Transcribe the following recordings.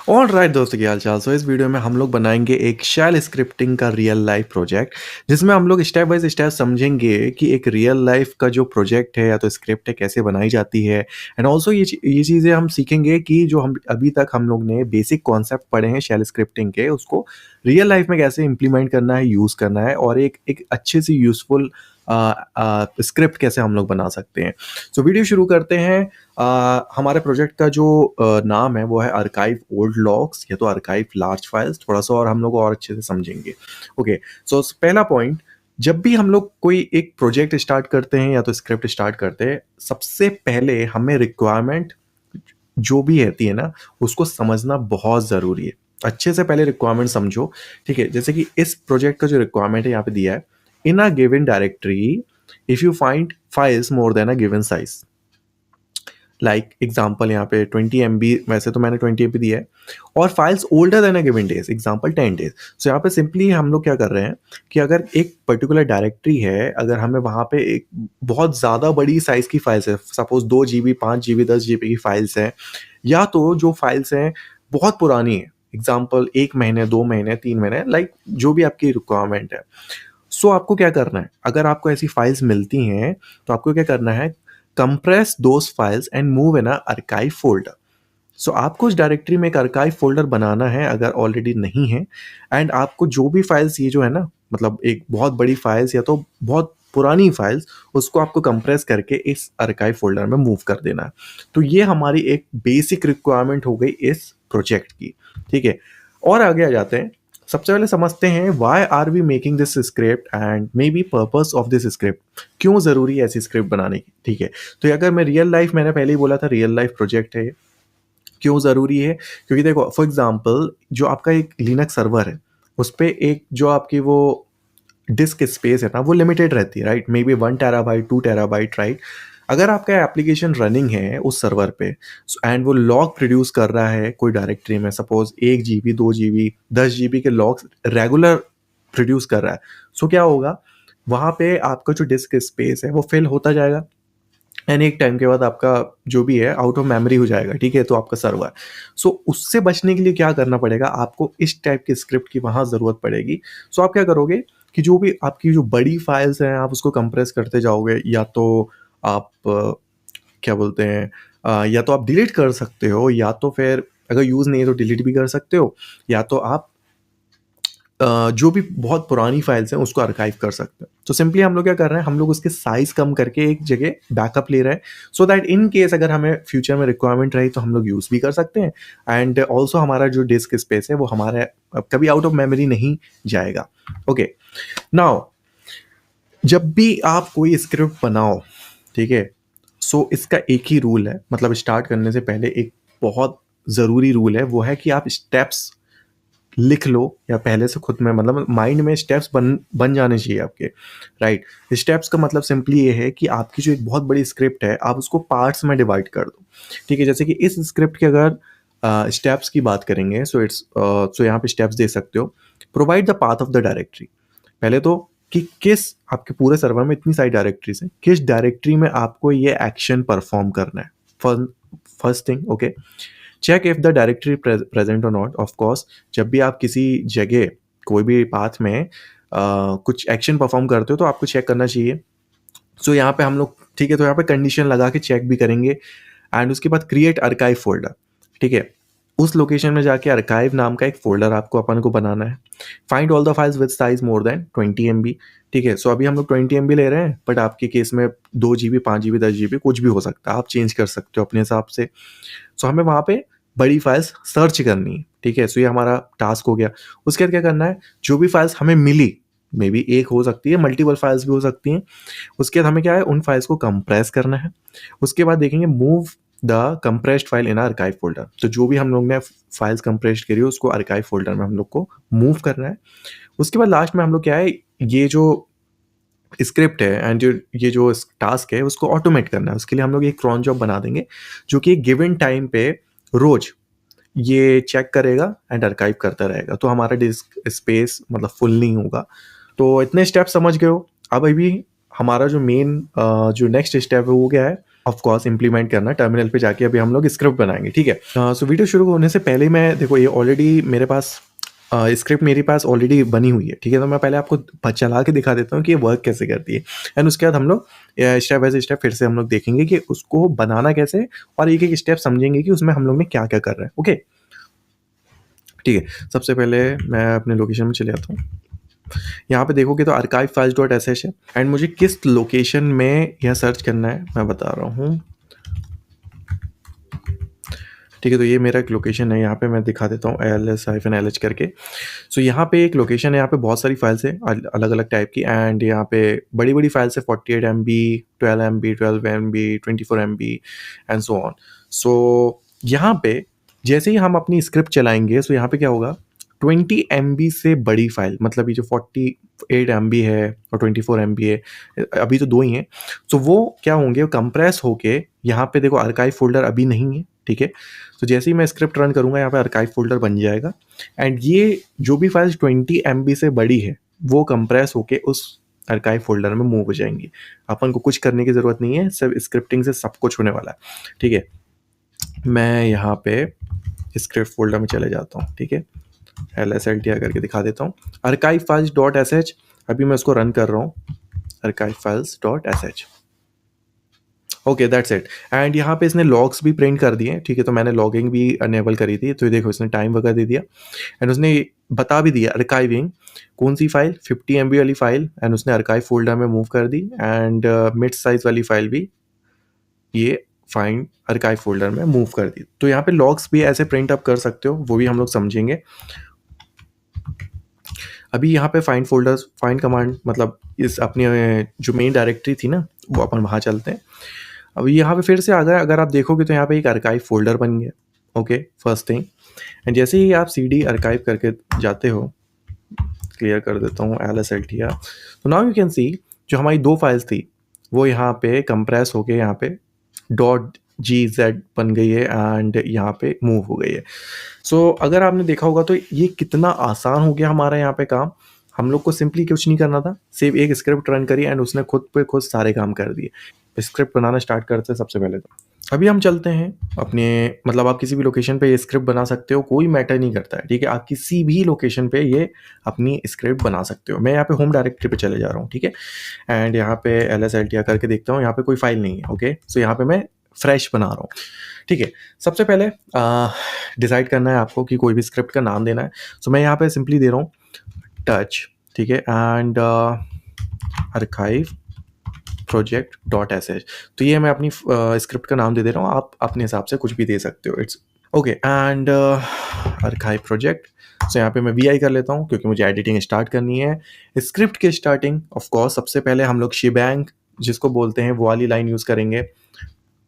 All right दोस्तों, क्या हाल चाल। सो इस वीडियो में हम लोग बनाएंगे एक शेल स्क्रिप्टिंग का रियल लाइफ प्रोजेक्ट, जिसमें हम लोग स्टेप बाय स्टेप समझेंगे कि एक रियल लाइफ का जो प्रोजेक्ट है या तो स्क्रिप्ट है कैसे बनाई जाती है। एंड ऑल्सो ये चीज़ें हम सीखेंगे कि जो हम अभी तक हम लोग ने बेसिक कॉन्सेप्ट पढ़े हैं शेल स्क्रिप्टिंग के, उसको रियल लाइफ में कैसे इंप्लीमेंट करना है, यूज़ करना है, और एक अच्छे से यूज़फुल स्क्रिप्ट कैसे हम लोग बना सकते हैं। सो वीडियो शुरू करते हैं। हमारे प्रोजेक्ट का जो नाम है वो है अर्काइव ओल्ड लॉग्स या तो अर्काइव लार्ज फाइल्स। थोड़ा सा और हम लोग और अच्छे से समझेंगे। ओके, सो पहला पॉइंट, जब भी हम लोग कोई एक प्रोजेक्ट स्टार्ट करते हैं या तो स्क्रिप्ट स्टार्ट करते हैं, सबसे पहले हमें रिक्वायरमेंट जो भी रहती है ना, उसको समझना बहुत ज़रूरी है। अच्छे से पहले रिक्वायरमेंट समझो। ठीक है, जैसे कि इस प्रोजेक्ट का जो रिक्वायरमेंट है यहाँ पे दिया है, in a given directory if you find files more than a given size. Like example यहाँ पे 20 MB, वैसे तो मैंने 20 MB दिया है, और files older than a given days, example 10 days. So यहाँ पे सिंपली हम लोग क्या कर रहे हैं कि अगर एक पर्टिकुलर डायरेक्टरी है, अगर हमें वहाँ पे एक बहुत ज़्यादा बड़ी साइज़ की फाइल्स है, सपोज 2 GB 5 GB 10 GB की फाइल्स हैं, या तो जो फाइल्स हैं बहुत पुरानी है, एग्जाम्पल 1 महीने 2 महीने 3 महीने, लाइक जो भी आपकी रिक्वायरमेंट है। सो आपको क्या करना है, अगर आपको ऐसी फाइल्स मिलती हैं तो आपको क्या करना है, compress those files and move in a archive folder. So आपको उस डायरेक्टरी में एक archive फोल्डर बनाना है अगर ऑलरेडी नहीं है। एंड आपको जो भी फाइल्स, ये जो है ना, मतलब एक बहुत बड़ी फाइल्स या तो बहुत पुरानी फाइल्स, उसको आपको कंप्रेस करके इस archive फोल्डर में मूव कर देना है। तो ये हमारी एक बेसिक रिक्वायरमेंट हो गई इस प्रोजेक्ट की। ठीक है, और आगे आ जाते हैं। सबसे पहले समझते हैं why are we making this script and maybe purpose of this script. क्यों ज़रूरी है ऐसी स्क्रिप्ट बनाने की। ठीक है, तो अगर मैं रियल लाइफ, मैंने पहले ही बोला था रियल लाइफ प्रोजेक्ट है ये। क्यों ज़रूरी है? क्योंकि देखो, फॉर एग्जांपल जो आपका एक लिनक्स सर्वर है, उस पे एक जो आपकी वो डिस्क स्पेस है ना, वो लिमिटेड रहती है, right. May be 1 TB 2 TB, right. अगर आपका एप्लीकेशन रनिंग है उस सर्वर पे एंड वो लॉग प्रोड्यूस कर रहा है कोई डायरेक्टरी में, सपोज 1 GB 2 GB 10 GB के लॉग्स रेगुलर प्रोड्यूस कर रहा है, सो क्या होगा, वहाँ पे आपका जो डिस्क स्पेस है वो फिल होता जाएगा, एंड एक टाइम के बाद आपका जो भी है आउट ऑफ मेमोरी हो जाएगा। ठीक है, तो आपका सर्वर, सो उससे बचने के लिए क्या करना पड़ेगा, आपको इस टाइप की स्क्रिप्ट की वहाँ ज़रूरत पड़ेगी। सो आप क्या करोगे कि जो भी आपकी जो बड़ी फाइल्स हैं आप उसको कंप्रेस करते जाओगे, या तो आप क्या बोलते हैं, या तो आप डिलीट कर सकते हो, या तो फिर अगर यूज़ नहीं है तो डिलीट भी कर सकते हो, या तो आप जो भी बहुत पुरानी फाइल्स हैं उसको आर्काइव कर सकते हैं। तो सिंपली हम लोग क्या कर रहे हैं, हम लोग उसके साइज कम करके एक जगह बैकअप ले रहे हैं, सो दैट इन केस अगर हमें फ्यूचर में रिक्वायरमेंट रही तो हम लोग यूज़ भी कर सकते हैं। एंड ऑल्सो हमारा जो डिस्क स्पेस है वो हमारा कभी आउट ऑफ मेमोरी नहीं जाएगा। ओके, नाउ जब भी आप कोई स्क्रिप्ट बनाओ, ठीक है, सो इसका एक ही रूल है, मतलब स्टार्ट करने से पहले एक बहुत ज़रूरी रूल है, वो है कि आप स्टेप्स लिख लो, या पहले से खुद में, मतलब माइंड में स्टेप्स बन बन जाने चाहिए आपके, राइट। स्टेप्स का मतलब सिंपली ये है कि आपकी जो एक बहुत बड़ी स्क्रिप्ट है आप उसको पार्ट्स में डिवाइड कर दो। ठीक है, जैसे कि इस स्क्रिप्ट के अगर स्टेप्स की बात करेंगे, सो यहाँ पे स्टेप्स दे सकते हो। Provide the path of the directory, पहले तो कि किस आपके पूरे सर्वर में इतनी सारी डायरेक्टरीज हैं, किस डायरेक्टरी में आपको ये एक्शन परफॉर्म करना है। First thing, okay, check if the directory present और नॉट। ऑफ कोर्स जब भी आप किसी जगह कोई भी पाथ में कुछ एक्शन परफॉर्म करते हो तो आपको चेक करना चाहिए। सो यहाँ पे हम लोग, ठीक है, तो यहाँ पे कंडीशन लगा के चेक भी करेंगे। एंड उसके बाद क्रिएट अर्काइव फोल्डर। ठीक है, उस लोकेशन में जाके अर्काइव नाम का एक फोल्डर आपको अपन को बनाना है। Find all the files with size more than 20 MB। ठीक है, सो अभी हम लोग 20 MB ले रहे हैं, बट आपके केस में 2 GB 5 GB 10 GB कुछ भी हो सकता है, आप चेंज कर सकते हो अपने हिसाब से। सो हमें वहाँ पे बड़ी फाइल्स सर्च करनी है। ठीक है, सो ये हमारा टास्क हो गया। उसके बाद क्या करना है, जो भी फाइल्स हमें मिली, मे बी एक हो सकती है, मल्टीपल फाइल्स भी हो सकती हैं, उसके बाद हमें क्या है, उन फाइल्स को कंप्रेस करना है। उसके बाद देखेंगे move the compressed file in archive folder. तो जो भी हम लोग ने फाइल्स कंप्रेस्ड करी है उसको आर्काइव फोल्डर में हम लोग को मूव करना है। उसके बाद लास्ट में हम लोग क्या है, ये जो स्क्रिप्ट है एंड जो ये जो टास्क है उसको ऑटोमेट करना है। उसके लिए हम लोग एक क्रॉन जॉब बना देंगे जो कि एक गिवन टाइम पे रोज ये चेक करेगा एंड आर्काइव करता रहेगा, तो हमारा डिस्क स्पेस मतलब फुल नहीं होगा। तो इतने स्टेप समझ गए हो। अब अभी हमारा जो मेन जो नेक्स्ट स्टेप है वो क्या है, ऑफ कोर्स इम्प्लीमेंट करना टर्मिनल पे जाके अभी हम लोग स्क्रिप्ट बनाएंगे, ठीक है। सो वीडियो शुरू होने से पहले मैं देखो ये ऑलरेडी मेरे पास स्क्रिप्ट मेरे पास ऑलरेडी बनी हुई है, ठीक है। तो मैं पहले आपको चला के दिखा देता हूँ कि ये वर्क कैसे करती है, एंड उसके बाद हम लोग स्टेप बाय स्टेप फिर से हम लोग देखेंगे कि उसको बनाना कैसे है, और एक एक स्टेप समझेंगे कि उसमें हम लोग ने क्या क्या कर रहे हैं। ओके, ठीक है। सबसे पहले मैं अपने लोकेशन में चले जाता हूँ। यहाँ पे देखोगे तो archive files डॉट एस है, एंड मुझे किस लोकेशन में यह सर्च करना है मैं बता रहा हूँ, ठीक है। तो ये मेरा एक लोकेशन है, यहाँ पे मैं दिखा देता हूँ ls-lh करके। सो यहाँ पे एक लोकेशन है, यहाँ पे बहुत सारी फाइल्स है अलग अलग टाइप की, एंड यहाँ पे बड़ी बड़ी फाइल्स है 48 MB, 12 MB, 12 MB, 24 MB and so on. So यहाँ पे जैसे ही हम अपनी स्क्रिप्ट चलाएंगे, सो यहाँ पे क्या होगा, 20 MB से बड़ी फाइल, मतलब ये जो 48 MB है और 24 MB है, अभी तो दो ही हैं, सो वो क्या होंगे, कंप्रेस होके यहाँ पे देखो आर्काइव फोल्डर अभी नहीं है, ठीक है। तो जैसे ही मैं स्क्रिप्ट रन करूँगा यहाँ पे आर्काइव फोल्डर बन जाएगा, एंड ये जो भी फाइल्स 20 MB से बड़ी है वो कंप्रेस होके उस आर्काइव फोल्डर में मूव हो जाएंगी। अपन को कुछ करने की ज़रूरत नहीं है, सब स्क्रिप्टिंग से सब कुछ होने वाला है, ठीक है। मैं यहाँ पे स्क्रिप्ट फोल्डर में चले जाता हूँ, ठीक है। LSLTR करके दिखा देता हूँ, archive files डॉट sh, अभी मैं उसको रन कर रहा हूँ, archive files dot sh। Okay, that's it. And यहाँ पे इसने लॉग्स भी प्रिंट कर दिए, ठीक है। तो मैंने लॉगिंग भी अनेबल करी थी, तो ये देखो इसने टाइम वगैरह दे दिया, एंड उसने बता भी दिया अर्काइविंग कौन सी फाइल, 50 MB वाली फाइल, एंड उसने अर्काइव फोल्डर में मूव कर दी, एंड मिड साइज वाली फाइल भी ये फाइंड अर्काइव फोल्डर में मूव कर दी। तो यहाँ पे लॉग्स भी ऐसे प्रिंट अप कर सकते हो, वो भी हम लोग समझेंगे। अभी यहाँ पे फाइंड फोल्डर्स, फाइंड कमांड मतलब इस अपनी जो मेन डायरेक्टरी थी ना, वो अपन वहाँ चलते हैं। अब यहाँ पे फिर से अगर आप देखोगे तो यहाँ पे एक आर्काइव फोल्डर बन गया, ओके, फर्स्ट थिंग। एंड जैसे ही आप CD आर्काइव करके जाते हो, क्लियर कर देता हूँ LSLTR, तो नाउ यू कैन सी जो हमारी दो फाइल्स थी वो यहाँ पे कंप्रेस होके यहाँ पे .gz बन गई है, एंड यहाँ पे मूव हो गई है। सो अगर आपने देखा होगा तो ये कितना आसान हो गया हमारा यहाँ पे काम। हम लोग को सिंपली कुछ नहीं करना था, सिर्फ एक स्क्रिप्ट रन करी एंड उसने खुद पे खुद सारे काम कर दिए। स्क्रिप्ट बनाना स्टार्ट करते हैं सबसे पहले। तो अभी हम चलते हैं अपने, मतलब आप किसी भी लोकेशन पे ये स्क्रिप्ट बना सकते हो, कोई मैटर नहीं करता है, ठीक है। आप किसी भी लोकेशन पे ये अपनी स्क्रिप्ट बना सकते हो। मैं यहाँ पे होम डायरेक्टरी पे चले जा रहा हूँ, ठीक है। एंड यहाँ पे LSLTR करके देखता हूँ, यहाँ पे कोई फाइल नहीं है, ओके। सो यहाँ पे मैं फ्रेश बना रहा हूँ, ठीक है। सबसे पहले डिसाइड करना है आपको कि कोई भी स्क्रिप्ट का नाम देना है। सो मैं यहाँ पे सिंपली दे रहा हूँ टच, ठीक है, and archive project dot sh। तो ये मैं अपनी स्क्रिप्ट का नाम दे रहा हूँ, आप अपने हिसाब से कुछ भी दे सकते हो, it's okay. And archive project, सो यहाँ पे मैं VI कर लेता हूँ क्योंकि मुझे एडिटिंग स्टार्ट करनी है। स्क्रिप्ट के स्टार्टिंग ऑफ कोर्स सबसे पहले हम लोग shebang जिसको बोलते हैं वो वाली लाइन यूज़ करेंगे,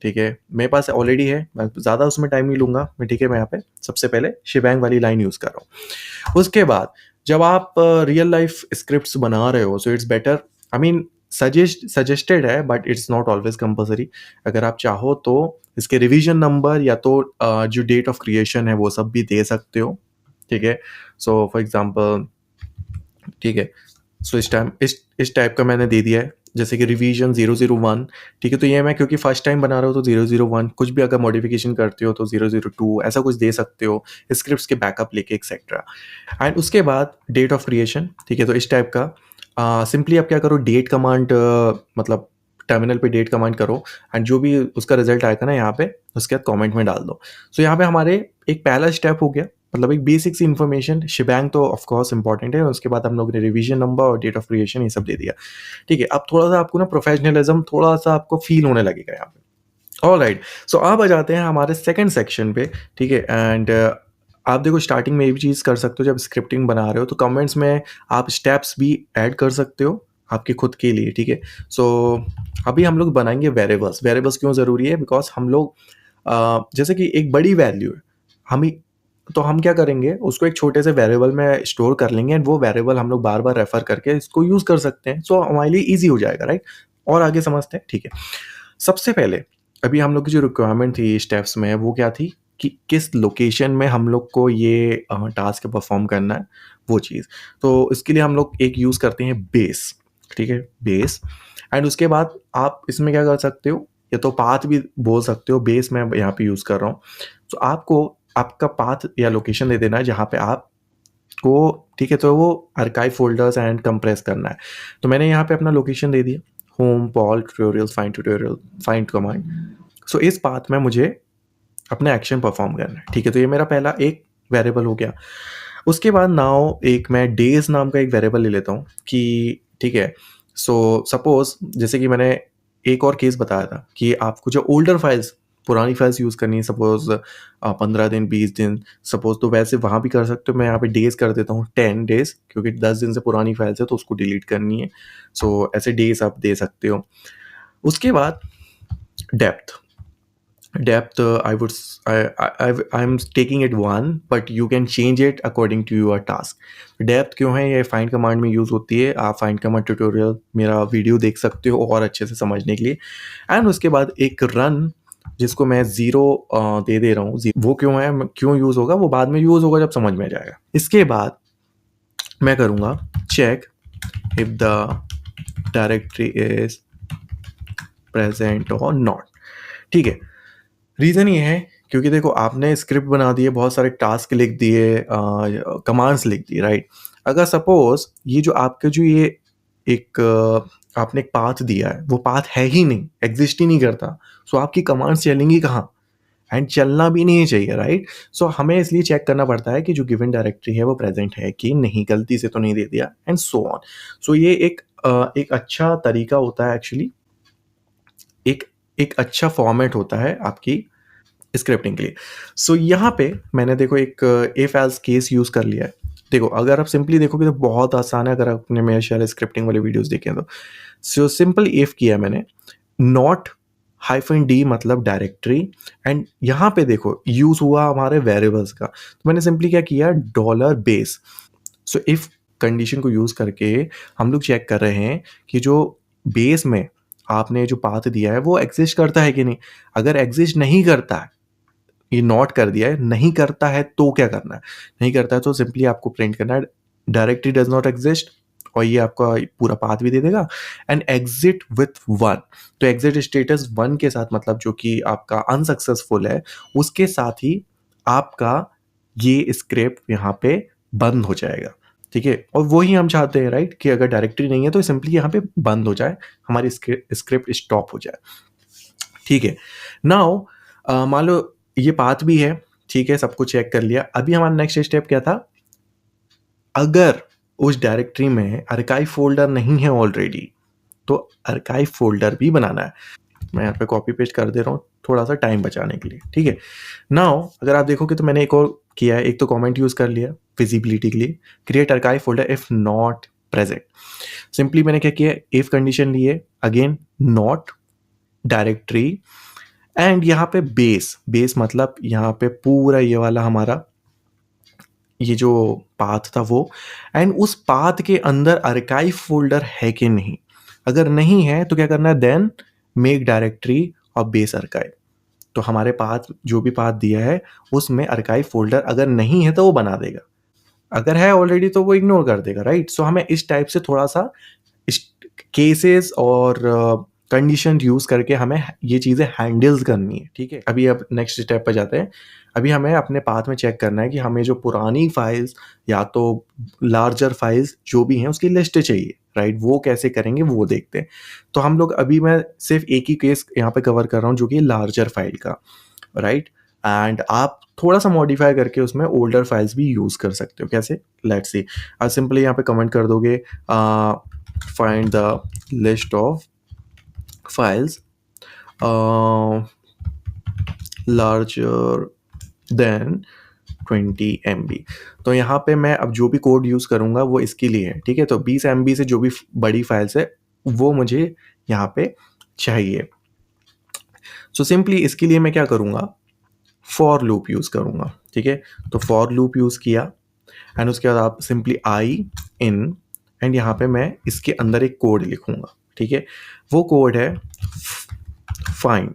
ठीक है। मेरे पास ऑलरेडी है, मैं ज़्यादा उसमें टाइम नहीं लूँगा मैं, ठीक है। मैं यहाँ पे सबसे पहले shebang वाली लाइन यूज़ कर रहा हूँ। उसके बाद जब आप रियल लाइफ स्क्रिप्ट्स बना रहे हो, so it's better, I mean suggested है but it's not always compulsory. अगर आप चाहो तो इसके रिवीजन नंबर या तो जो डेट ऑफ क्रिएशन है वो सब भी दे सकते हो, ठीक है। सो फॉर एग्जांपल, ठीक है, सो इस टाइप का मैंने दे दिया है, जैसे कि रिवीजन 001, ठीक है। तो ये मैं क्योंकि फर्स्ट टाइम बना रहा हूँ तो 001, कुछ भी अगर मॉडिफिकेशन करते हो तो 002 ऐसा कुछ दे सकते हो, स्क्रिप्ट्स के बैकअप लेके एक्सेट्रा। एंड उसके बाद डेट ऑफ क्रिएशन, ठीक है। तो इस टाइप का सिंपली आप क्या करो, डेट कमांड, मतलब टर्मिनल पे डेट कमांड करो, एंड जो भी उसका रिजल्ट आएगा ना यहाँ पे, उसके बाद कमेंट में डाल दो। सो यहाँ पे हमारे एक पहला स्टेप हो गया, मतलब एक बेसिक सी इन्फॉर्मेशन। shebang तो ऑफ कोर्स इंपॉर्टेंट है, उसके बाद हम लोग ने रिवीजन नंबर और डेट ऑफ क्रिएशन ये सब दे दिया, ठीक है। अब थोड़ा सा आपको ना प्रोफेशनलिज्म थोड़ा सा आपको फील होने लगेगा यहाँ पे। ऑलराइट, सो अब आ जाते हैं हमारे सेकंड सेक्शन पे, ठीक है। एंड आप देखो स्टार्टिंग में ये भी चीज़ कर सकते हो, जब स्क्रिप्टिंग बना रहे हो तो कमेंट्स में आप स्टेप्स भी ऐड कर सकते हो आपके खुद के लिए, ठीक है। सो अभी हम लोग बनाएंगे वेरिएबल्स। वेरिएबल्स क्यों ज़रूरी है, बिकॉज हम लोग जैसे कि एक बड़ी वैल्यू है, हम ही तो हम क्या करेंगे, उसको एक छोटे से वेरिएबल में स्टोर कर लेंगे, एंड वो वेरिएबल हम लोग बार बार रेफर करके इसको यूज़ कर सकते हैं। सो हमारे लिए ईजी हो जाएगा, राइट। और आगे समझते हैं, ठीक है। सबसे पहले अभी हम लोग की जो रिक्वायरमेंट थी स्टेप्स में वो क्या थी कि किस लोकेशन में हम लोग को ये टास्क परफॉर्म करना है, वो चीज़। तो इसके लिए हम लोग एक यूज़ करते हैं बेस, ठीक है, बेस। एंड उसके बाद आप इसमें क्या कर सकते हो, या तो पाथ भी बोल सकते हो, बेस मैं यहाँ पे यूज़ कर रहा हूँ। तो आपको आपका पाथ या लोकेशन दे देना है जहाँ पे आपको, ठीक है, तो वो आर्काइव फ़ोल्डर्स एंड कंप्रेस करना है। तो मैंने यहाँ पे अपना लोकेशन दे दिया, home, Paul, tutorial, find command. So इस पाथ में मुझे अपना एक्शन परफॉर्म करना है, ठीक है। तो ये मेरा पहला एक वेरिएबल हो गया। उसके बाद नाउ एक मैं डेज नाम का एक वेरिएबल ले लेता हूँ कि ठीक है, सो सपोज जैसे कि मैंने एक और केस बताया था कि आपको जो ओल्डर फाइल्स, पुरानी फाइल्स यूज़ करनी है, सपोज 15 दिन, 20 दिन, सपोज, तो वैसे वहाँ भी कर सकते हो। मैं यहाँ पे डेज कर देता हूँ 10 डेज, क्योंकि 10 दिन से पुरानी फाइल्स है तो उसको डिलीट करनी है। सो ऐसे डेज आप दे सकते हो। उसके बाद depth, I'm taking it 1, but you can change it according to your task. Depth क्यों है, ये फाइंड कमांड में यूज़ होती है। आप फाइंड कमांड ट्यूटोरियल मेरा वीडियो देख सकते हो और अच्छे से समझने के लिए। एंड उसके बाद एक रन, जिसको मैं 0 दे दे रहा हूँ। वो क्यों है, क्यों यूज़ होगा, वो बाद में यूज़ होगा जब समझ में आ जाएगा। इसके बाद मैं करूँगा check if the directory is present और नॉट, ठीक है। रीज़न ये है क्योंकि देखो, आपने स्क्रिप्ट बना दी है, बहुत सारे टास्क लिख दिए, कमांड्स लिख दिए, राइट। अगर सपोज ये जो आपके जो ये एक आपने एक पाथ दिया है, वो पाथ है ही नहीं, एग्जिस्ट ही नहीं करता, सो आपकी कमांड्स चलेंगी कहाँ, एंड चलना भी नहीं चाहिए, राइट। सो हमें इसलिए चेक करना पड़ता है कि जो गिवन डायरेक्टरी है वो प्रेजेंट है कि नहीं, गलती से तो नहीं दे दिया, एंड सो ऑन। सो ये एक अच्छा तरीका होता है एक्चुअली, एक एक अच्छा फॉर्मेट होता है आपकी स्क्रिप्टिंग के लिए। सो यहाँ पे मैंने देखो एक इफ एल्स केस यूज़ कर लिया है। देखो, अगर आप सिंपली देखोगे तो बहुत आसान है, अगर आपने मेरे शायद स्क्रिप्टिंग वाले वीडियोस देखे हैं तो। सो सिंपल इफ किया मैंने, नॉट -d मतलब डायरेक्टरी, एंड यहाँ पे देखो यूज़ हुआ हमारे वेरिएबल्स का। तो मैंने सिंपली क्या किया, $base। सो इफ कंडीशन को यूज़ करके हम लोग चेक कर रहे हैं कि जो बेस में आपने जो पाथ दिया है वो एग्जिस्ट करता है कि नहीं। अगर एग्जिस्ट नहीं करता है, ये नॉट कर दिया है, नहीं करता है तो क्या करना है, नहीं करता है तो सिंपली आपको प्रिंट करना है डायरेक्टली डज नॉट एग्जिस्ट, और ये आपका पूरा पाथ भी दे देगा। एंड एग्जिट विथ 1, तो एग्जिट स्टेटस 1 के साथ, मतलब जो कि आपका अनसक्सेसफुल है, उसके साथ ही आपका ये स्क्रिप्ट यहाँ पे बंद हो जाएगा, ठीक है। और वही हम चाहते हैं, राइट, कि अगर डायरेक्टरी नहीं है तो सिंपली यहाँ पे बंद हो जाए, हमारी स्क्रिप्ट स्टॉप हो जाए, ठीक है। नाउ मान लो ये पाथ भी है, ठीक है, सब कुछ चेक कर लिया। अभी हमारा नेक्स्ट स्टेप क्या था, अगर उस डायरेक्टरी में आर्काइव फोल्डर नहीं है ऑलरेडी, तो आर्काइव फोल्डर भी बनाना है। मैं यहाँ पे कॉपी पेस्ट कर दे रहा हूँ थोड़ा सा टाइम बचाने के लिए, ठीक है। नाउ अगर आप देखोगे तो मैंने एक और किया है, एक तो कमेंट यूज़ कर लिया विजिबिलिटी के लिए, create archive folder if not present. Simply मैंने क्या किया, इफ कंडीशन लिए, अगेन नॉट डायरेक्टरी, एंड यहाँ पे बेस मतलब यहाँ पे पूरा ये वाला हमारा ये जो पाथ था वो, एंड उस पाथ के अंदर आर्काइव फोल्डर है कि नहीं। अगर नहीं है तो क्या करना है, देन मेक डायरेक्टरी और बेस आर्काइव। तो हमारे पाथ, जो भी पाथ दिया है उसमें आर्काइव फोल्डर अगर नहीं है तो वो बना देगा, अगर है ऑलरेडी तो वो इग्नोर कर देगा, राइट। सो हमें इस टाइप से थोड़ा सा केसेस और कंडीशन यूज़ करके हमें ये चीज़ें हैंडल्स करनी है, ठीक है। अभी अब नेक्स्ट स्टेप पे जाते हैं। अभी हमें अपने पाथ में चेक करना है कि हमें जो पुरानी फाइल्स या तो लार्जर फाइल्स जो भी हैं उसकी लिस्ट चाहिए, राइट। वो कैसे करेंगे वो देखते हैं। तो हम लोग, अभी मैं सिर्फ एक ही केस यहाँ पे कवर कर रहा हूँ जो कि लार्जर फाइल का, राइट। एंड आप थोड़ा सा मॉडिफाई करके उसमें ओल्डर फाइल्स भी यूज़ कर सकते हो। कैसे, लेट्स सी। आप सिंपली यहाँ पे कमेंट कर दोगे, find the list of files larger than 20 MB। तो यहाँ पे मैं अब जो भी कोड यूज़ करूँगा वो इसके लिए है, ठीक है। तो 20 MB से जो भी बड़ी फाइल्स है वो मुझे यहाँ पे चाहिए। सो सिंपली इसके लिए मैं क्या करूँगा, फॉर लूप यूज़ करूँगा, ठीक है। तो फॉर लूप यूज़ किया, एंड उसके बाद आप सिंपली आई इन, एंड यहाँ पे मैं इसके अंदर एक कोड लिखूँगा, ठीक है। वो कोड है फाइंड,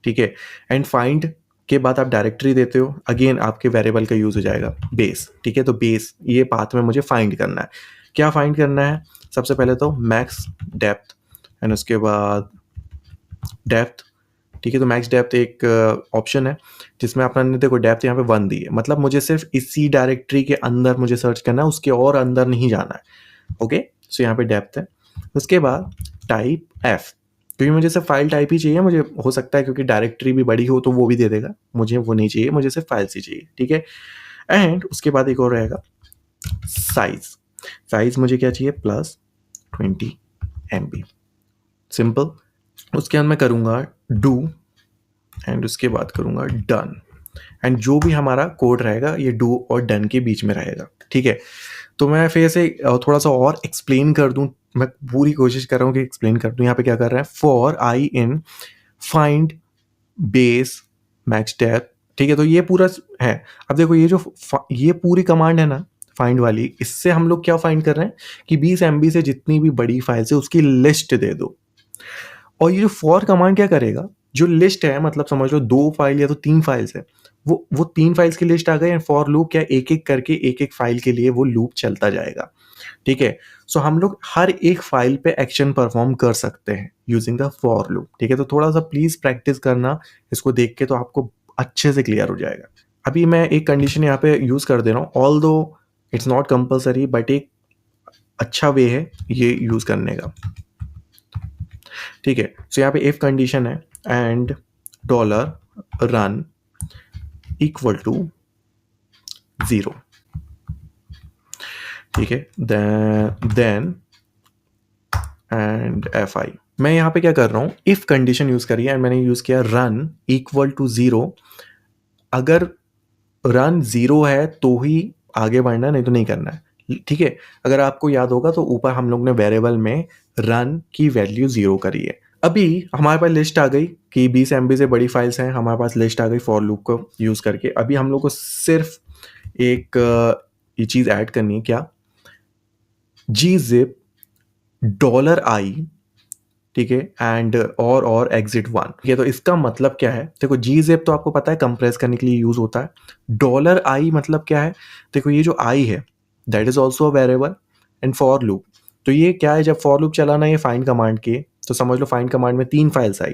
ठीक है। एंड फाइंड के बाद आप डायरेक्टरी देते हो, अगेन आपके वेरिएबल का यूज़ हो जाएगा बेस, ठीक है। तो बेस, ये पाथ में मुझे फाइंड करना है। क्या फाइंड करना है, सबसे पहले तो मैक्स डेप्थ, एंड उसके बाद डेप्थ ठीक है, तो मैक्स डेप्थ एक ऑप्शन है जिसमें आपने देखो डेप्थ यहाँ पे 1 दी है, मतलब मुझे सिर्फ इसी डायरेक्टरी के अंदर मुझे सर्च करना है, उसके और अंदर नहीं जाना है। ओके, सो यहाँ पे डेप्थ है। उसके बाद टाइप एफ, क्योंकि मुझे सिर्फ फाइल टाइप ही चाहिए, मुझे हो सकता है क्योंकि डायरेक्टरी भी बड़ी हो तो वो भी दे देगा, मुझे वो नहीं चाहिए, मुझे सिर्फ फाइल्स ही चाहिए। ठीक है, एंड उसके बाद एक और रहेगा साइज। साइज मुझे क्या चाहिए, +20 MB, सिंपल। उसके बाद मैं करूँगा डू एंड उसके बाद करूँगा डन, एंड जो भी हमारा कोड रहेगा ये डू और डन के बीच में रहेगा। ठीक है, तो मैं फिर से थोड़ा सा और एक्सप्लेन कर दूं, मैं पूरी कोशिश कर रहा हूँ कि एक्सप्लेन कर दूं। यहाँ पे क्या कर रहा है, for I in find base max depth. ठीक है, तो ये पूरा है। अब देखो ये जो ये पूरी कमांड है ना फाइंड वाली, इससे हम लोग क्या फाइंड कर रहे हैं कि 20 MB से जितनी भी बड़ी फाइल्स है उसकी लिस्ट दे दो। और ये जो फॉर कमांड क्या करेगा, जो लिस्ट है मतलब समझ लो 2 फाइल या तो 3 फाइल्स है, वो 3 फाइल्स की लिस्ट आ गई, एंड फॉर लूप क्या एक एक करके एक एक फाइल के लिए वो लूप चलता जाएगा। ठीक है, सो हम लोग हर एक फाइल पे एक्शन परफॉर्म कर सकते हैं यूजिंग द फॉर लूप। ठीक है, तो थोड़ा सा प्लीज प्रैक्टिस करना इसको देख के, तो आपको अच्छे से क्लियर हो जाएगा। अभी मैं एक कंडीशन यहाँ पे यूज कर दे रहा हूँ, ऑल दो इट्स नॉट कंपल्सरी, बट एक अच्छा वे है ये यूज करने का। ठीक है, सो यहाँ पे इफ कंडीशन है एंड $run इक्वल टू 0। ठीक है, देन एंड fi। मैं यहाँ पे क्या कर रहा हूँ, इफ कंडीशन यूज करी है एंड मैंने यूज किया रन इक्वल टू 0। अगर रन 0 है तो ही आगे बढ़ना है, नहीं तो नहीं करना है। ठीक है, अगर आपको याद होगा तो ऊपर हम लोग ने वेरिएबल में रन की वैल्यू 0 करी है। अभी हमारे पास लिस्ट आ गई कि 20 MB से बड़ी फाइल्स हैं, हमारे पास लिस्ट आ गई फॉर लूप को यूज करके। अभी हम लोग को सिर्फ एक ये चीज ऐड करनी है, क्या, gzip $i, ठीक है, एंड और exit 1। ठीक है, तो इसका मतलब क्या है, देखो gzip तो आपको पता है कंप्रेस करने के लिए यूज होता है। $i मतलब क्या है, देखो ये जो i है that is also a variable and for loop. तो ये क्या है, जब फॉर लूप चलाना है फाइंड कमांड के, तो समझ लो फाइंड कमांड में 3 फाइल्स आई,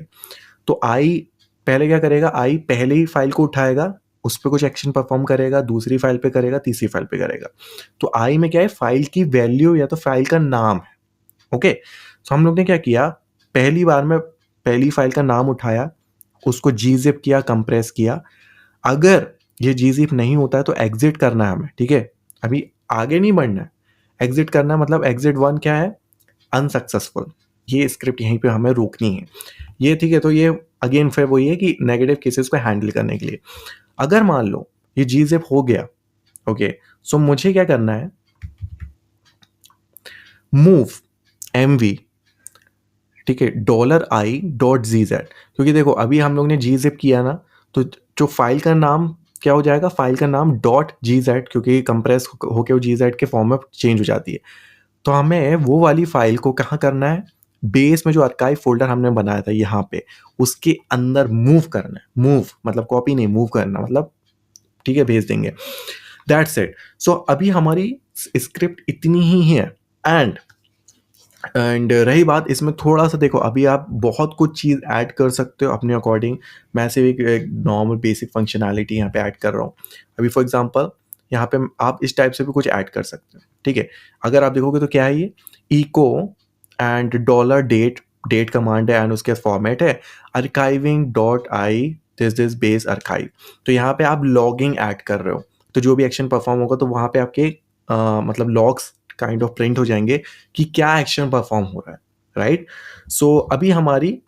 तो i पहले क्या करेगा, i पहले ही फाइल को उठाएगा, उस पर कुछ एक्शन परफॉर्म करेगा, दूसरी फाइल पे करेगा, तीसरी फाइल पे करेगा। तो i में क्या है, फाइल की वैल्यू या तो फाइल का नाम है। ओके, तो हम लोग ने क्या किया, पहली बार में पहली फाइल का नाम उठाया, उसको gzip किया, कंप्रेस किया। अगर ये gzip नहीं होता है तो एग्जिट करना है हमें। ठीक है, अभी आगे नहीं बढ़ना है, एग्जिट करना है, मतलब exit 1 क्या है, अनसक्सेसफुल। ये स्क्रिप्ट यहीं पे हमें रोकनी है ये। ठीक है, तो ये अगेन फिर वही है कि नेगेटिव केसेस को हैंडल करने के लिए। अगर मान लो ये gzip हो गया, ओके, सो मुझे क्या करना है, मूव mv, ठीक है, $i.gz, क्योंकि देखो अभी हम लोग ने gzip किया ना, तो जो फाइल का नाम क्या हो जाएगा, फाइल का नाम .gz, क्योंकि कंप्रेस होके वो gz के फॉर्म में चेंज हो जाती है। तो हमें वो वाली फाइल को कहाँ करना है, बेस में जो आर्काइव फोल्डर हमने बनाया था यहाँ पे, उसके अंदर मूव करना है। मूव मतलब कॉपी नहीं, मूव करना मतलब, ठीक है, भेज देंगे, दैट्स इट। सो अभी हमारी स्क्रिप्ट इतनी ही है। एंड रही बात इसमें थोड़ा सा, देखो अभी आप बहुत कुछ चीज़ ऐड कर सकते हो अपने अकॉर्डिंग। मैं सिर्फ एक नॉर्मल बेसिक फंक्शनैलिटी यहाँ पे ऐड कर रहा हूँ। अभी फॉर एग्जांपल यहाँ पे आप इस टाइप से भी कुछ ऐड कर सकते हो। ठीक है, अगर आप देखोगे तो क्या है, ये echo and $date, date command है एंड उसके फॉर्मेट है archiving.i दिस बेस archive। तो यहाँ पे आप लॉगिंग ऐड कर रहे हो, तो जो भी एक्शन परफॉर्म होगा तो वहाँ पे आपके मतलब लॉग्स काइंड ऑफ प्रिंट हो जाएंगे कि क्या एक्शन परफॉर्म हो रहा है, राइट। सो अभी हमारी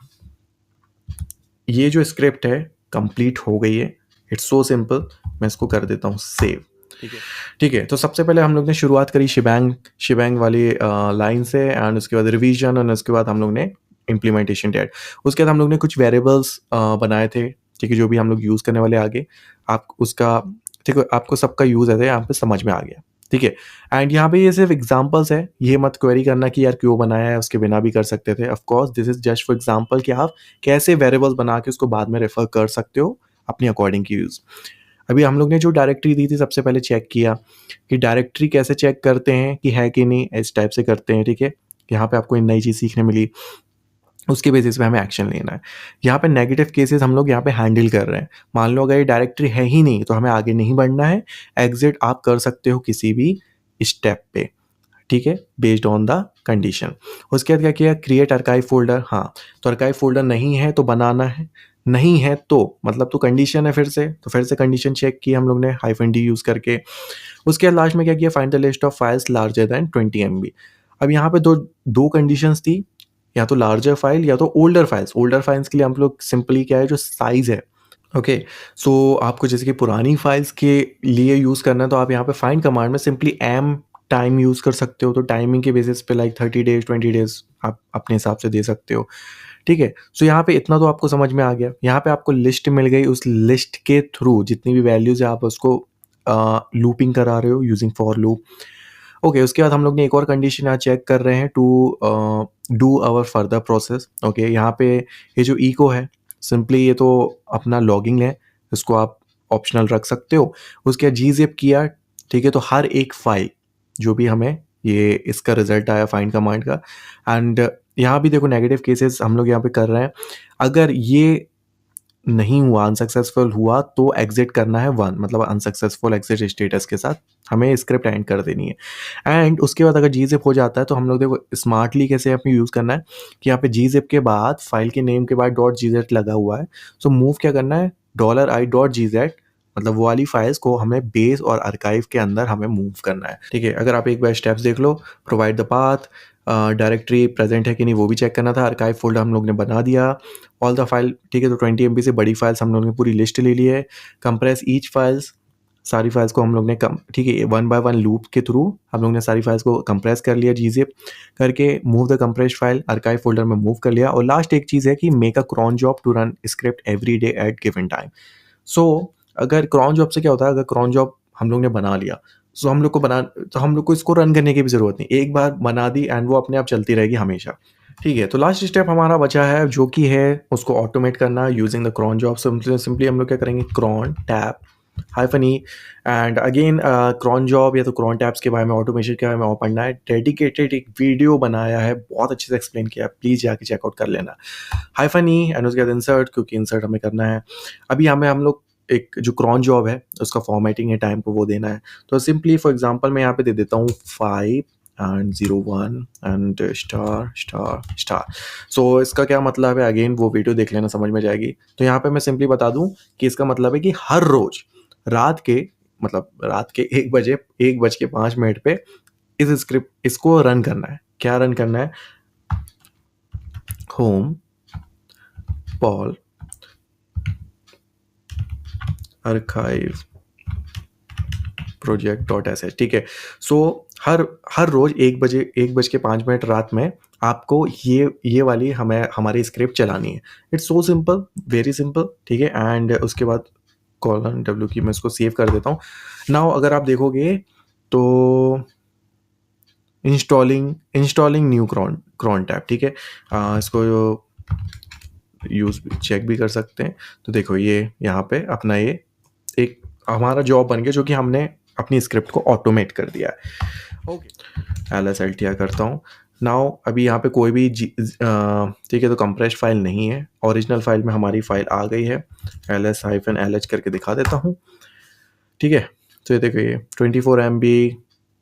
ये जो स्क्रिप्ट है कंप्लीट हो गई है। इट्स सो सिंपल, मैं इसको कर देता हूँ सेव। ठीक है, ठीक है, तो सबसे पहले हम लोग ने शुरुआत करी शिबैंग वाली लाइन से, एंड उसके बाद रिवीजन, और उसके बाद हम लोग ने इम्प्लीमेंटेशन डेट। उसके बाद हम लोग ने कुछ वेरिएबल्स बनाए थे, ठीक है, जो भी हम लोग यूज़ करने वाले आगे। आप उसका, ठीक है, आपको सबका यूज़ है यहाँ पे समझ में आ गया। ठीक है, एंड यहाँ पे ये सिर्फ एग्जांपल्स है, ये मत क्वेरी करना कि यार क्यों बनाया है, उसके बिना भी कर सकते थे। Of course this is just for example कि आप कैसे वेरिएबल्स बना के उसको बाद में रेफर कर सकते हो अपनी अकॉर्डिंग की यूज़। अभी हम लोग ने जो डायरेक्टरी दी थी सबसे पहले चेक किया कि डायरेक्टरी कैसे चेक करते हैं कि है कि नहीं, इस टाइप से करते हैं। ठीक है, यहाँ पे आपको एक नई चीज़ सीखने मिली। उसके बेसिस पे हमें एक्शन लेना है। यहाँ पे नेगेटिव केसेस हम लोग यहाँ पे हैंडल कर रहे हैं। मान लो अगर ये डायरेक्टरी है ही नहीं तो हमें आगे नहीं बढ़ना है। एग्जिट आप कर सकते हो किसी भी स्टेप पे, ठीक है, बेस्ड ऑन द कंडीशन। उसके बाद क्या किया, क्रिएट अर्काइव फोल्डर। हाँ, तो अर्काइव फोल्डर नहीं है तो बनाना है, नहीं है तो मतलब तो कंडीशन है, फिर से कंडीशन चेक की हम लोग ने -d यूज़ करके। उसके बाद लास्ट में क्या किया, find the list of files larger than 20 MB। अब यहाँ पे दो दो कंडीशंस थी, या तो लार्जर फाइल या तो ओल्डर फाइल्स। ओल्डर फाइल्स के लिए हम लोग सिंपली क्या है, जो साइज़ है, ओके। सो आपको जैसे कि पुरानी फाइल्स के लिए यूज़ करना है तो आप यहाँ पे फाइंड कमांड में सिंपली एम टाइम यूज़ कर सकते हो। तो टाइमिंग के बेसिस पे लाइक 30 डेज 20 डेज आप अपने हिसाब से दे सकते हो, ठीक है। सो यहाँ पे इतना तो आपको समझ में आ गया। यहाँ पे आपको लिस्ट मिल गई, उस लिस्ट के थ्रू जितनी भी वैल्यूज़ है आप उसको लूपिंग करा रहे हो यूजिंग फॉर लूप। ओके, उसके बाद हम लोग ने एक और कंडीशन यहाँ चेक कर रहे हैं, to do our further process. Okay, यहाँ पे ये जो इको है, सिंपली ये तो अपना लॉगिंग है, इसको आप ऑप्शनल रख सकते हो। उसके बाद gzip किया, ठीक है। तो हर एक फाइल जो भी हमें ये इसका रिजल्ट आया फाइंड कमांड का, एंड यहाँ भी देखो नेगेटिव केसेस हम लोग यहाँ पे कर रहे हैं। अगर ये नहीं हुआ, अनसक्सेसफुल हुआ, तो एग्जिट करना है 1, मतलब अनसक्सेसफुल एग्जिट स्टेटस के साथ हमें स्क्रिप्ट एंड कर देनी है। एंड उसके बाद अगर gzip हो जाता है तो हम लोग देखो स्मार्टली कैसे यहाँ पे यूज़ करना है कि यहाँ पे gzip के बाद फाइल के नेम के बाद .gz लगा हुआ है। सो मूव क्या करना है, $i.gz, मतलब वो वाली फाइल्स को हमें बेस और आर्काइव के अंदर हमें मूव करना है, ठीक है। अगर आप एक बार स्टेप्स देख लो, provide the path, directory present है कि नहीं वो भी चेक करना था, आर्काइव फोल्डर हम लोग ने बना दिया, ऑल द फाइल, ठीक है। तो 20 MB से बड़ी फाइल्स हम लोग ने पूरी लिस्ट ले ली है। कंप्रेस ईच फाइल्स, सारी फाइल्स को हम लोग ने कम, ठीक है, 1 बाय 1 लूप के थ्रू हम लोग ने सारी फाइल्स को कंप्रेस कर लिया gzip करके। Move the compress file archive folder में मूव कर लिया। और लास्ट एक चीज़ है कि make a cron job to run script every day at given time. So अगर क्रॉन जॉब से क्या होता है, अगर क्रॉन जॉब हम लोग ने बना लिया, सो हम लोग को इसको रन करने की भी ज़रूरत नहीं, एक बार बना दी एंड वो अपने आप चलती रहेगी हमेशा, ठीक है। तो लास्ट स्टेप हमारा बचा है जो कि है उसको ऑटोमेट करना using the cron job. Simply हम लोग क्या करेंगे, crontab -e, and again cron job या तो क्रॉन टैप्स के बारे में, ऑटोमेशन के बारे में और पढ़ना है, डेडिकेटेड एक वीडियो बनाया है, बहुत अच्छे से एक्सप्लेन किया है, प्लीज़ जाके चेकआउट कर लेना। -e एंड उसके बाद इंसर्ट, क्योंकि इंसर्ट हमें करना है। अभी हमें हम लोग एक जो क्रॉन जॉब है उसका फॉर्मेटिंग है, टाइम को वो देना है। तो सिंपली फॉर एग्जांपल मैं यहाँ पे दे देता हूँ 5 and 01 and star star star. So इसका क्या मतलब है, अगेन वो वीडियो देख लेना, समझ में जाएगी। तो यहाँ पे मैं सिंपली बता दूं कि इसका मतलब है कि हर रोज रात के, मतलब रात के 1 बज के 5 मिनट पे इस स्क्रिप्ट इसको रन करना है। क्या रन करना है, होम पॉल आर्काइव project.sh, ठीक है। सो हर रोज 1 बज के 5 मिनट रात में आपको ये वाली हमारी स्क्रिप्ट चलानी है। It's so simple, very simple, ठीक है। एंड उसके बाद कॉलन W की मैं इसको सेव कर देता हूँ। नाउ अगर आप देखोगे तो इंस्टॉलिंग न्यू क्रॉन टैब, ठीक है। इसको यूज चेक भी कर सकते हैं। तो देखो ये यहाँ पे अपना ये एक हमारा जॉब बन गया जो कि हमने अपनी स्क्रिप्ट को ऑटोमेट कर दिया है। ओके, LSLTR करता हूँ। नाउ अभी यहाँ पे कोई भी ठीक है, तो कंप्रेस फाइल नहीं है, ओरिजिनल फाइल में हमारी फाइल आ गई है। ls-lh करके दिखा देता हूँ, ठीक है। तो ये देखिए ये 24 MB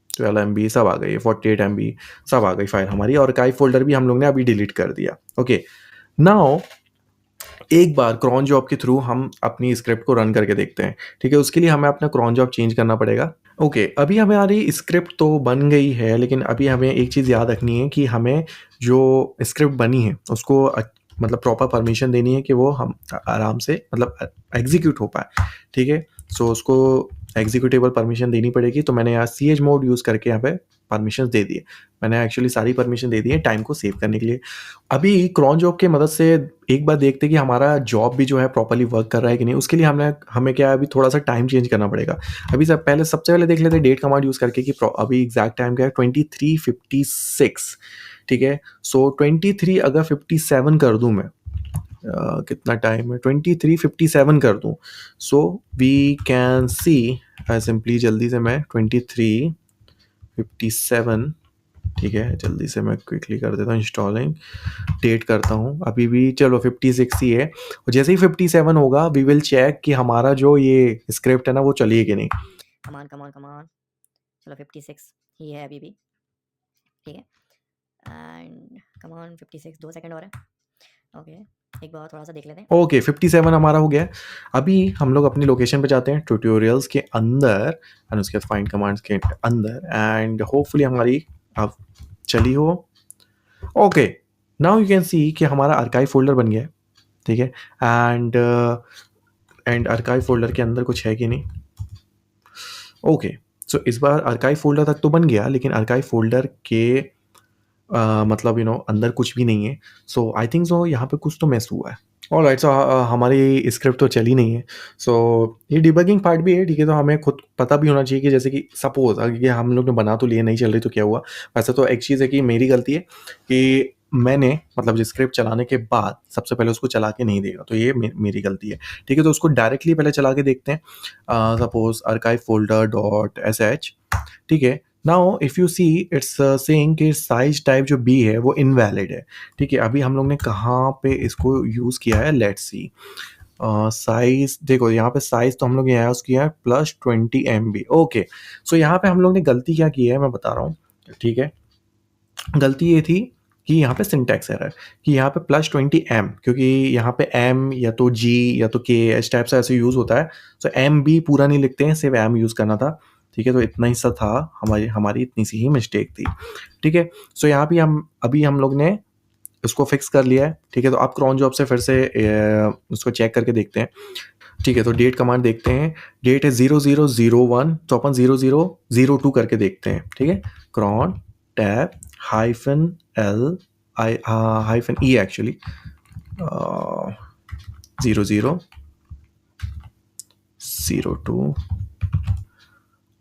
12 MB सब आ गई, 48 MB सब आ गई फाइल हमारी। और आर्काइव फोल्डर भी हम लोग ने अभी डिलीट कर दिया। ओके, नाउ एक बार क्रॉन जॉब के थ्रू हम अपनी स्क्रिप्ट को रन करके देखते हैं, ठीक है। उसके लिए हमें अपना क्रॉन जॉब चेंज करना पड़ेगा। ओके, अभी हमारी स्क्रिप्ट तो बन गई है, लेकिन अभी हमें एक चीज़ याद रखनी है कि हमें जो स्क्रिप्ट बनी है उसको मतलब प्रॉपर परमिशन देनी है कि वो हम आराम से मतलब एग्जीक्यूट हो पाए, ठीक है। सो उसको एग्जीक्यूटेबल परमिशन देनी पड़ेगी। तो मैंने यहाँ chmod यूज़ करके यहाँ पे परमिशन दे दिए। मैंने एक्चुअली सारी परमिशन दे दी है टाइम को सेव करने के लिए। अभी क्रॉन जॉब की मदद से एक बार देखते हैं कि हमारा जॉब भी जो है प्रॉपर्ली वर्क कर रहा है कि नहीं। उसके लिए हमें क्या है, अभी थोड़ा सा टाइम चेंज करना पड़ेगा। अभी सबसे पहले देख लेते हैं डेट कमांड यूज़ करके कि अभी एग्जैक्ट टाइम क्या है, 23:56, ठीक है। सो 23 अगर 57 कर दूं मैं, कितना टाइम है, 23:57 कर दूं, so we can see simply जल्दी से मैं 23:57, ठीक है, जल्दी से मैं क्विकली कर देता हूँ इंस्टॉलिंग, डेट करता हूँ, अभी भी चलो 56 ही है, और जैसे ही 57 होगा वी विल चेक कि हमारा जो ये स्क्रिप्ट है ना वो चली है कि नहीं। कमान कमान कमान, चलो 56 ही है अभी भी, ठीक है। एंड कमान 56, 2 सेकंड और है। ओके, एक बार थोड़ा सा देख लेते हैं। ओके 57 हमारा हो गया है। अभी हम लोग अपनी लोकेशन पे जाते हैं ट्यूटोरियल्स के अंदर एंड उसके बाद फाइंड कमांड्स के अंदर एंड होपफुली हमारी अब चली हो। Okay, now you can see कि हमारा आर्काइव फोल्डर बन गया है, ठीक है। एंड आर्काइव फोल्डर के अंदर कुछ है कि नहीं। ओके, सो इस बार आर्काइव फोल्डर तक तो बन गया, लेकिन आर्काइव फोल्डर के मतलब अंदर कुछ भी नहीं है। सो आई थिंक सो यहाँ पे कुछ तो मिस हुआ है। ऑलराइट, सो हमारी स्क्रिप्ट तो चली नहीं है। सो ये डिबगिंग पार्ट भी है, ठीक है। तो हमें खुद पता भी होना चाहिए कि जैसे कि सपोज अगर ये हम लोग ने बना तो लिए, नहीं चल रही तो क्या हुआ। वैसे तो एक चीज़ है कि मेरी गलती है कि मैंने मतलब स्क्रिप्ट चलाने के बाद सबसे पहले उसको चला के नहीं देगा, तो ये मेरी गलती है, ठीक है। तो उसको डायरेक्टली पहले चला के देखते हैं। Suppose archive folder dot sh, ठीक है। Now if you see it's saying कि साइज टाइप जो बी है वो इनवैलिड है, ठीक है। अभी हम लोग ने कहाँ पे इसको यूज़ किया है, लेट्स सी। साइज देखो, यहाँ पे साइज तो हम लोग यहाँ यूज़ किया है +20 MB। ओके, सो यहाँ पे हम लोग ने गलती क्या की है मैं बता रहा हूँ, ठीक है। गलती ये थी कि यहाँ पे सिंटैक्स एरर, कि यहाँ पे +20 M, क्योंकि यहाँ पे M या तो G या तो K इस टाइप से ऐसे यूज़ होता है। सो MB पूरा नहीं लिखते हैं, सिर्फ M यूज़ करना था, ठीक है। तो इतना ही सा था, हमारी हमारी इतनी सी ही मिस्टेक थी, ठीक है। सो यहाँ पे अभी हम लोग ने उसको फिक्स कर लिया है, ठीक है। तो आप क्रॉन जॉब से फिर से उसको चेक करके देखते हैं, ठीक है। तो डेट कमांड देखते हैं, डेट है 0001, तो अपन 0002 करके देखते हैं, ठीक है। Crontab -L -E actually 0002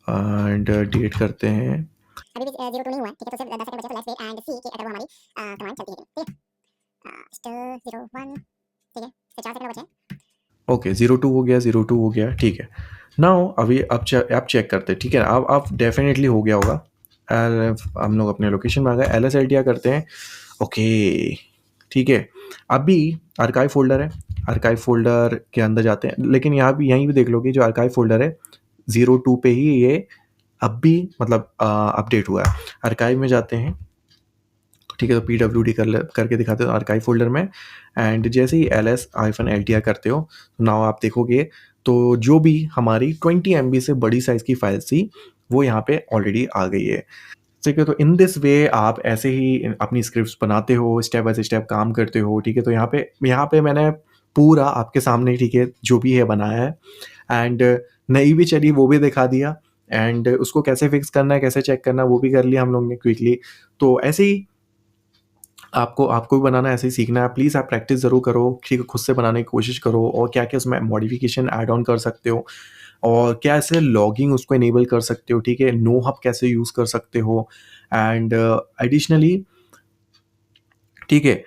and date करते हैं। अभी भी 02 नहीं हुआ है, ठीक है। तो सिर्फ 10 सेकंड बचे, तो लेट्स वेट एंड सी कि अगर वो हमारी कमांड चलती है कि नहीं, ठीक है। स्टिल 01, ठीक है। फिर 4 सेकंड बचे हैं। ओके 02 हो गया, 02 हो गया, ठीक है। नाउ अभी आप चेक करते हैं, ठीक है। अब आप डेफिनेटली हो गया होगा। हम लोग अपने लोकेशन में आ गए, LSLDR करते हैं, ओके, ठीक है। अभी आर्काइव फोल्डर है, आर्काइव फोल्डर के अंदर जाते हैं, लेकिन यहाँ भी यहीं भी देख लो कि जो आर्काइव फोल्डर है 02 पे ही ये अब भी मतलब अपडेट हुआ है। आर्काइव में जाते हैं, ठीक है। तो PWD करके दिखाते हो आर्काइव फोल्डर में, एंड जैसे ही LS-LTR करते हो तो नाउ आप देखोगे तो जो भी हमारी 20 MB से बड़ी साइज़ की फाइल थी वो यहाँ पे ऑलरेडी आ गई है, ठीक है। तो इन दिस वे आप ऐसे ही अपनी स्क्रिप्ट्स बनाते हो, स्टेप बाय स्टेप काम करते हो, ठीक है। तो यहाँ पे मैंने पूरा आपके सामने, ठीक है, जो भी है बनाया है, एंड नहीं भी चली वो भी दिखा दिया, एंड उसको कैसे फिक्स करना है, कैसे चेक करना है वो भी कर लिया हम लोग ने क्विकली। तो ऐसे ही आपको आपको भी बनाना, ऐसे ही सीखना है। प्लीज़ आप प्रैक्टिस ज़रूर करो, ठीक है। खुद से बनाने की कोशिश करो, और क्या-क्या उसमें मॉडिफ़िकेशन ऐड ऑन कर सकते हो, और कैसे लॉगिंग उसको इनेबल कर सकते हो, ठीक है। नो हब कैसे यूज़ कर सकते हो, एंड एडिशनली, ठीक है,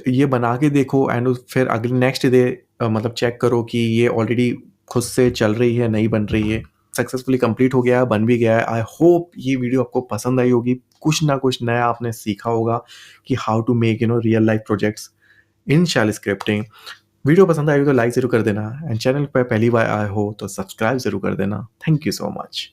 ये बना के देखो, एंड फिर अगले नेक्स्ट डे मतलब चेक करो कि ये ऑलरेडी खुद से चल रही है, नहीं बन रही है। सक्सेसफुली कंप्लीट हो गया है, बन भी गया है। आई होप ये वीडियो आपको पसंद आई होगी, कुछ ना कुछ नया आपने सीखा होगा कि how to make real life projects in shell scripting. Video पसंद आई हो तो लाइक ज़रूर कर देना, एंड चैनल पर पहली बार आए हो तो सब्सक्राइब ज़रूर कर देना। Thank you so much.